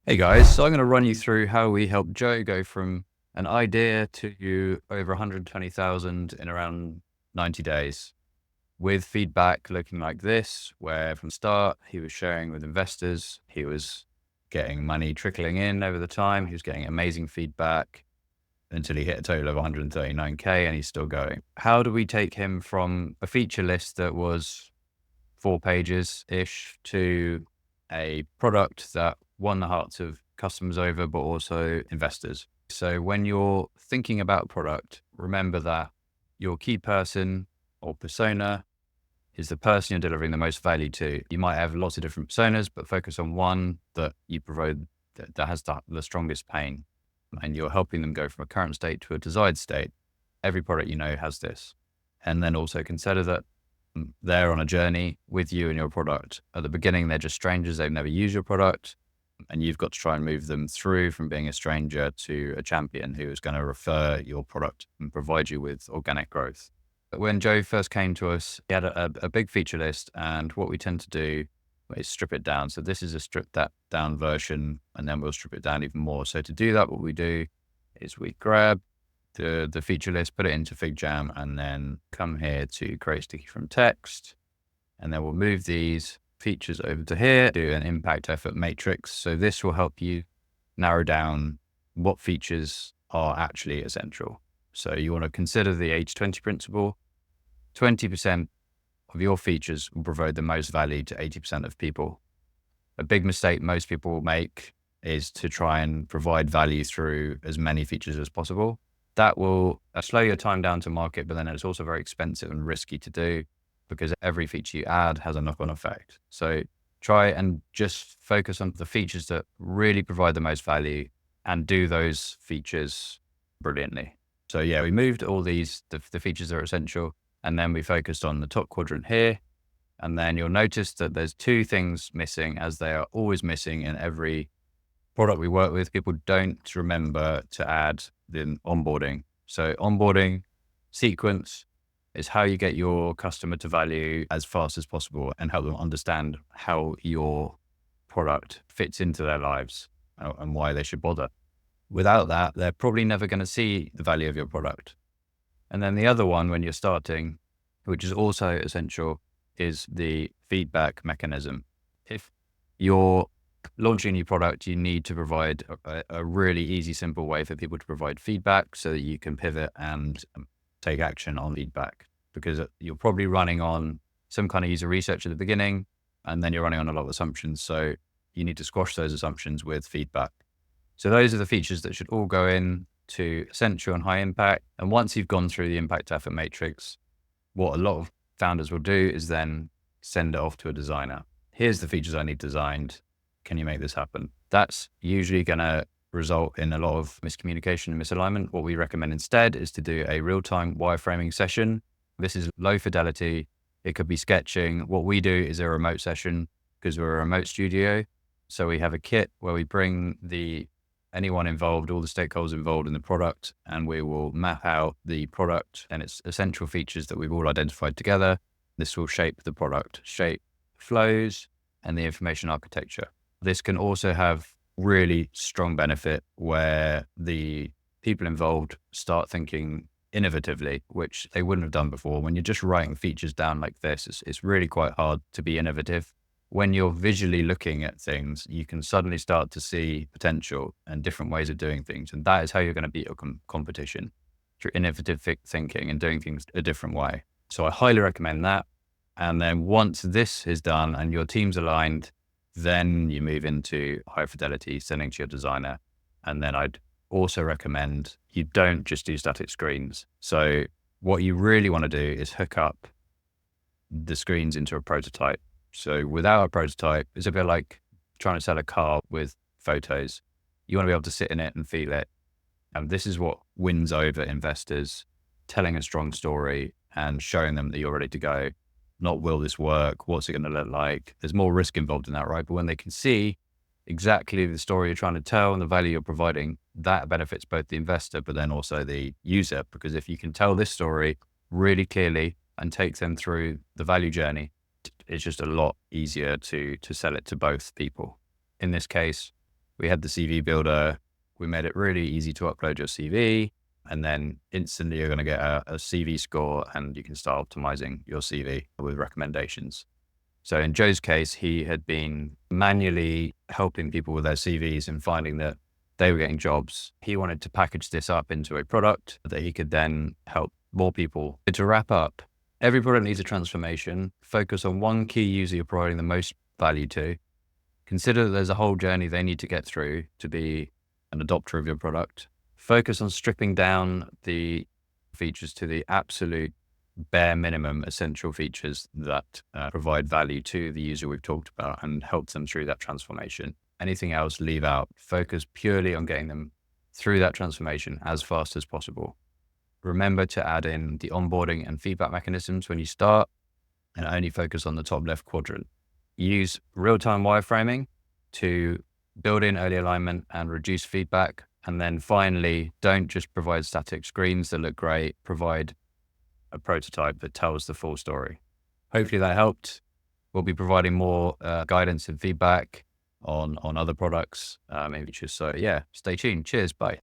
Hey guys, so I'm going to run you through how we helped Joe go from an idea to over 120,000 in around 90 days with feedback looking like this, where from the start he was sharing with investors, he was getting money trickling in over the time, he was getting amazing feedback until he hit a total of 139K and he's still going. How do we take him from a feature list that was 4 pages-ish to a product that won the hearts of customers over, but also investors? So when you're thinking about product, remember that your key person or persona is the person you're delivering the most value to. You might have lots of different personas, but focus on one that you provide that has the strongest pain, and you're helping them go from a current state to a desired state. Every product you know has this. And then also consider that they're on a journey with you and your product. At the beginning, they're just strangers. They've never used your product. And you've got to try and move them through from being a stranger to a champion who is going to refer your product and provide you with organic growth. But when Joe first came to us, he had a big feature list. And what we tend to do is strip it down. So this is a stripped down version, and then we'll strip it down even more. So to do that, what we do is we grab the feature list, put it into FigJam, and then come here to create sticky from text. And then we'll move these features over to here, do an impact effort matrix. So this will help you narrow down what features are actually essential. So you want to consider the 80-20 principle. 20% of your features will provide the most value to 80% of people. A big mistake most people will make is to try and provide value through as many features as possible. That will slow your time down to market, but then it's also very expensive and risky to do because every feature you add has a knock-on effect. So try and just focus on the features that really provide the most value and do those features brilliantly. So yeah, we moved all these, the features that are essential, and then we focused on the top quadrant here. And then you'll notice that there's two things missing, as they are always missing in every product we work with. People don't remember to add the onboarding. So onboarding sequence is how you get your customer to value as fast as possible and help them understand how your product fits into their lives and why they should bother. Without that, they're probably never going to see the value of your product. And then the other one, when you're starting, which is also essential, is the feedback mechanism. If you're launching a new product, you need to provide a really easy, simple way for people to provide feedback so that you can pivot and take action on feedback, because you're probably running on some kind of user research at the beginning, and then you're running on a lot of assumptions. So you need to squash those assumptions with feedback. So those are the features that should all go in to essential and high impact. And once you've gone through the impact effort matrix, what a lot of founders will do is then send it off to a designer. Here's the features I need designed. Can you make this happen? That's usually going to result in a lot of miscommunication and misalignment. What we recommend instead is to do a real-time wireframing session. This is low fidelity. It could be sketching. What we do is a remote session because we're a remote studio. So we have a kit where we bring anyone involved, all the stakeholders involved in the product, and we will map out the product and its essential features that we've all identified together. This will shape the product, shape flows and the information architecture. This can also have really strong benefit where the people involved start thinking innovatively, which they wouldn't have done before. When you're just writing features down like this, it's really quite hard to be innovative. When you're visually looking at things, you can suddenly start to see potential and different ways of doing things. And that is how you're going to beat your competition, through innovative thinking and doing things a different way. So I highly recommend that. And then once this is done and your team's aligned, then you move into high fidelity, sending to your designer. And then I'd also recommend you don't just do static screens. So what you really want to do is hook up the screens into a prototype. So without a prototype, it's a bit like trying to sell a car with photos. You want to be able to sit in it and feel it. And this is what wins over investors, telling a strong story and showing them that you're ready to go. Not will this work? What's it going to look like? There's more risk involved in that, right? But when they can see exactly the story you're trying to tell and the value you're providing, that benefits both the investor, but then also the user. Because if you can tell this story really clearly and take them through the value journey, it's just a lot easier to sell it to both people. In this case, We had the CV builder. We made it really easy to upload your CV, and then instantly you're going to get a CV score, and you can start optimizing your CV with recommendations. So in Joe's case, he had been manually helping people with their CVs and finding that they were getting jobs. He wanted to package this up into a product that he could then help more people. To wrap up, every product needs a transformation. Focus on one key user you're providing the most value to. Consider that there's a whole journey they need to get through to be an adopter of your product. Focus on stripping down the features to the absolute bare minimum essential features that provide value to the user we've talked about and help them through that transformation. Anything else, leave out. Focus purely on getting them through that transformation as fast as possible. Remember to add in the onboarding and feedback mechanisms when you start, and only focus on the top left quadrant. Use real-time wireframing to build in early alignment and reduce feedback. And then finally, don't just provide static screens that look great, provide a prototype that tells the full story. Hopefully that helped. We'll be providing more guidance and feedback on other products, maybe just so, yeah, stay tuned. Cheers. Bye.